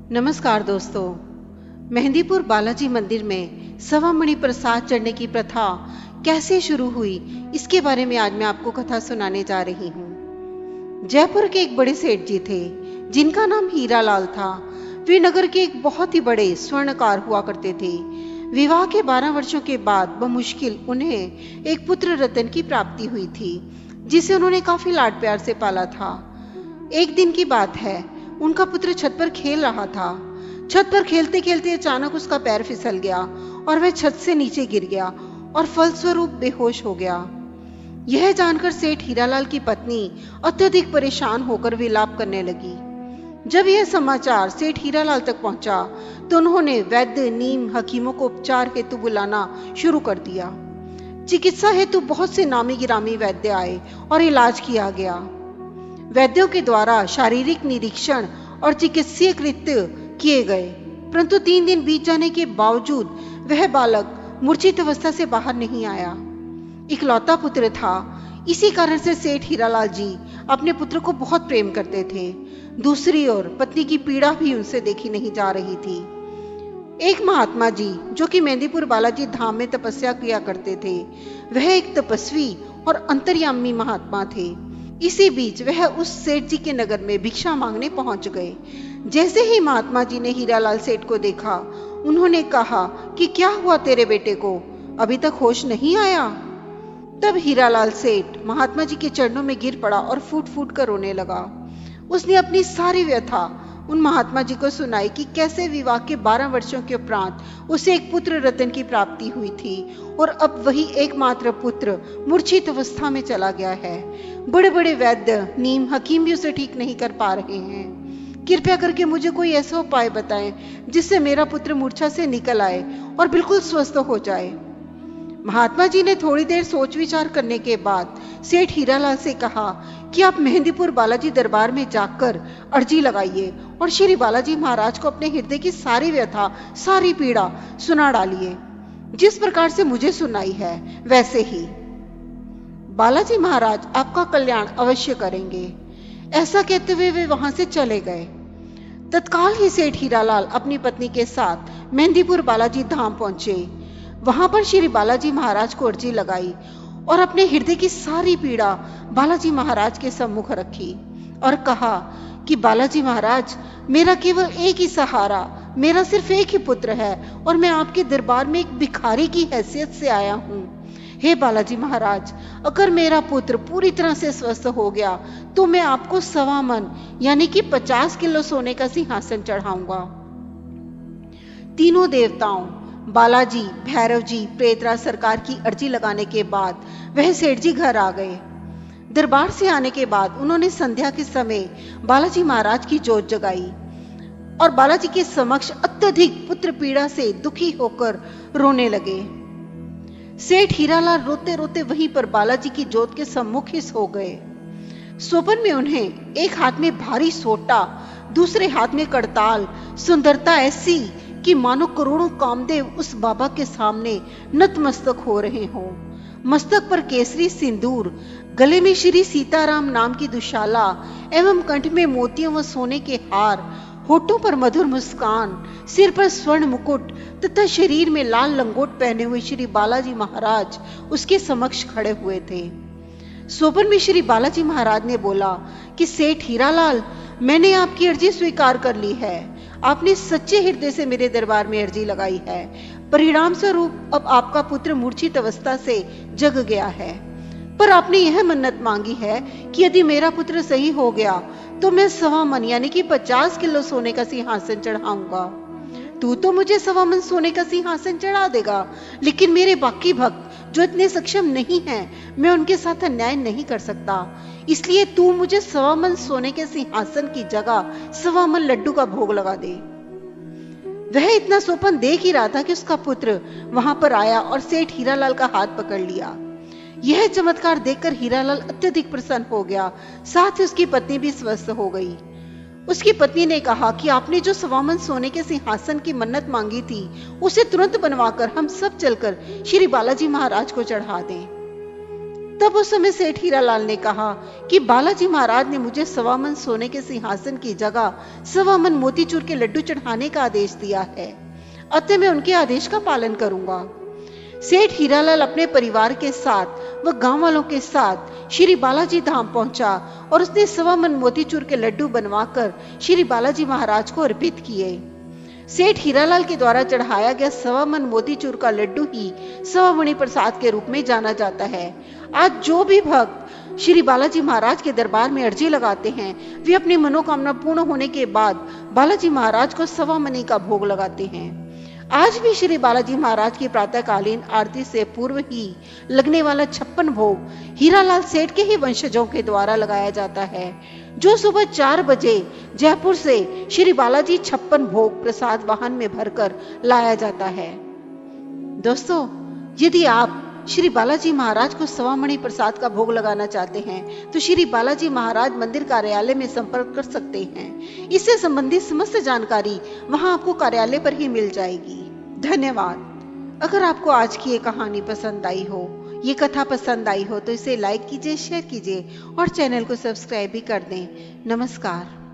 नमस्कार दोस्तों। मेहंदीपुर बालाजी मंदिर में सवा मणि प्रसाद चढ़ने की प्रथा कैसे शुरू हुई, इसके बारे में आज मैं आपको कथा सुनाने जा रही हूँ। जयपुर के एक बड़े सेठ जी थे जिनका नाम हीरालाल था। वे नगर के एक बहुत ही बड़े स्वर्णकार हुआ करते थे। विवाह के 12 वर्षों के बाद बमुश्किल उन्हें एक पुत्र रतन की प्राप्ति हुई थी, जिसे उन्होंने काफी लाड प्यार से पाला था। एक दिन की बात है, उनका पुत्र छत पर खेल रहा था। छत पर खेलते खेलते अचानक उसका पैर फिसल गया और वह छत से नीचे गिर गया और फलस्वरूप बेहोश हो गया। यह जानकर सेठ हीरालाल की पत्नी अत्यधिक परेशान होकर विलाप करने लगी। जब यह समाचार सेठ हीरालाल तक पहुंचा तो उन्होंने वैद्य नीम हकीमों को उपचार हेतु बुलाना शुरू कर दिया। चिकित्सा हेतु बहुत से नामी गिरामी वैद्य आए और इलाज किया गया। वैद्यों के द्वारा शारीरिक निरीक्षण और चिकित्सीय कृत्य किए गए, परंतु 3 दिन बीत जाने के बावजूद वह बालक मूर्छित अवस्था से बाहर नहीं आया। इकलौता पुत्र था, इसी कारण से सेठ हीरालाल जी अपने पुत्र को बहुत प्रेम करते थे। दूसरी ओर पत्नी की पीड़ा भी उनसे देखी नहीं जा रही थी। एक महात्मा जी जो कि मेहंदीपुर बालाजी धाम में तपस्या किया करते थे, वह एक तपस्वी और अंतर्यामी महात्मा थे। इसी बीच वह उस सेठ जी के नगर में भिक्षा मांगने पहुंच गए। जैसे ही महात्मा जी ने हीरालाल सेठ को देखा, उन्होंने कहा कि क्या हुआ तेरे बेटे को, अभी तक होश नहीं आया? तब हीरालाल सेठ महात्मा जी के चरणों में गिर पड़ा और फूट फूट कर रोने लगा। उसने अपनी सारी व्यथा उन महात्मा जी को सुनाई कि कैसे विवाह के 12 वर्षों के उपरांत उसे एक पुत्र रतन की प्राप्ति हुई थी और अब वही एकमात्र पुत्र मूर्छित अवस्था में चला गया है। बड़े बड़े वैद्य नीम हकीम भी उसे ठीक नहीं कर पा रहे हैं। कृपया करके मुझे कोई ऐसा उपाय बताएं जिससे मेरा पुत्र मूर्छा से निकल आए और बिल्कुल स्वस्थ हो जाए। महात्मा जी ने थोड़ी देर सोच विचार करने के बाद सेठ हीरालाल से कहा कि आप मेहंदीपुर बालाजी दरबार में जाकर अर्जी लगाइए और श्री बालाजी महाराज को अपने हृदय की सारी व्यथा, सारी पीड़ा सुना डालिए। जिस प्रकार से मुझे सुनाई है वैसे ही बालाजी महाराज आपका कल्याण अवश्य करेंगे। ऐसा कहते हुए वे वहां से चले गए। तत्काल ही सेठ हीरालाल अपनी पत्नी के साथ मेहंदीपुर बालाजी धाम पहुंचे। वहां पर श्री बालाजी महाराज को अर्जी लगाई और अपने हृदय की सारी पीड़ा बालाजी महाराज के सम्मुख रखी और कहा कि बालाजी महाराज, मेरा केवल एक ही सहारा, मेरा सिर्फ एक ही पुत्र है और मैं आपके दरबार में एक भिखारी की हैसियत से आया हूँ। हे बालाजी महाराज, अगर मेरा पुत्र पूरी तरह से स्वस्थ हो गया तो मैं आपको 1.25 मन यानी कि 50 किलो सोने का सिंहासन चढ़ाऊंगा। तीनों देवताओं बालाजी, भैरव जी, प्रेतराज सरकार की अर्जी लगाने के बाद वह सेठ जी घर आ गए। दरबार से आने के बाद उन्होंने संध्या के समय बालाजी महाराज की जोत जगाई और बालाजी के समक्ष अत्यधिक पुत्र पीड़ा से दुखी होकर रोने लगे। सेठ हीरालाल रोते रोते वहीं पर बालाजी की जोत के सम्मुख ही सो गए। स्वप्न में उन्हें एक हाथ में भारी सोटा, दूसरे हाथ में करताल, सुंदरता ऐसी कि मानो करोड़ों कामदेव उस बाबा के सामने नतमस्तक हो रहे हों। मस्तक पर केसरी सिंदूर, गले में श्री सीताराम नाम की दुशाला एवं कंठ में मोतियों व सोने के हार, होठों पर मधुर मुस्कान, सिर पर स्वर्ण मुकुट तथा शरीर में लाल लंगोट पहने हुए श्री बालाजी महाराज उसके समक्ष खड़े हुए थे। स्वप्न में श्री बालाजी महाराज ने बोला कि सेठ हीरालाल, मैंने आपकी अर्जी स्वीकार कर ली है। आपने सच्चे हृदय से मेरे दरबार में अर्जी लगाई है। परिणाम स्वरूप अब आपका पुत्र मूर्छित अवस्था से जग गया है, पर आपने यह मन्नत मांगी है कि यदि मेरा पुत्र सही हो गया तो मैं 1.25 मन यानी कि 50 किलो सोने का सिंहासन चढ़ाऊंगा। तू तो मुझे 1.25 मन सोने का सिंहासन चढ़ा देगा, लेकिन मेरे बाकी भक्त जो इतने सक्षम नहीं हैं, मैं उनके साथ अन्याय नहीं कर सकता। इसलिए तू मुझे 1.25 मन सोने के सिंहासन की जगह 1.25 मन लड्डू का भोग लगा दे। वह इतना स्वप्न देख ही रहा था कि उसका पुत्र वहां पर आया और सेठ हीरालाल का हाथ पकड़ लिया। यह चमत्कार देखकर हीरालाल अत्यधिक प्रसन्न हो गया, साथ ही उसकी पत्नी भी स्वस्थ हो गई। उसकी पत्नी ने कहा कि आपने जो 1.25 मन सोने के सिंहासन की मन्नत मांगी थी, उसे तुरंत बनवाकर हम सब चलकर श्री बालाजी महाराज को चढ़ा दें। तब उस समय सेठ हीरालाल ने कहा कि बालाजी महाराज ने मुझे 1.25 मन सोने के सिंहासन की जगह 1.25 मन मोतीचूर के लड्डू चढ़ाने का आदेश दिया है, अतः मैं उनके आदेश का पालन करूंगा। सेठ हीरालाल अपने परिवार के साथ व गांव वालों के साथ श्री बालाजी धाम पहुंचा और उसने 1.25 मन मोतीचूर के लड्डू बनवाकर श्री बालाजी महाराज को अर्पित किए। सेठ हीरालाल के द्वारा चढ़ाया गया 1.25 मन मोतीचूर का लड्डू ही सवामणि प्रसाद के रूप में जाना जाता है। आज जो भी भक्त श्री बालाजी महाराज के दरबार में अर्जी लगाते हैं, वे अपनी मनोकामना पूर्ण होने के बाद बालाजी महाराज को 1.25 मनी का भोग लगाते हैं। आज भी श्री बालाजी महाराज की प्रातःकालीन आरती से पूर्व ही लगने वाला 56 भोग हीरालाल सेठ के ही वंशजों के द्वारा लगाया जाता है, जो सुबह 4 बजे जयपुर से श्री बालाजी 56 भोग प्रसाद वाहन में भरकर लाया जाता है। दोस्तों, यदि आप श्री बालाजी महाराज को 1.25 मणि प्रसाद का भोग लगाना चाहते हैं तो श्री बालाजी महाराज मंदिर कार्यालय में संपर्क कर सकते हैं। इससे संबंधित समस्त जानकारी वहां आपको कार्यालय पर ही मिल जाएगी। धन्यवाद। अगर आपको आज की ये कहानी पसंद आई हो, ये कथा पसंद आई हो तो इसे लाइक कीजिए, शेयर कीजिए और चैनल को सब्सक्राइब भी कर दें। नमस्कार।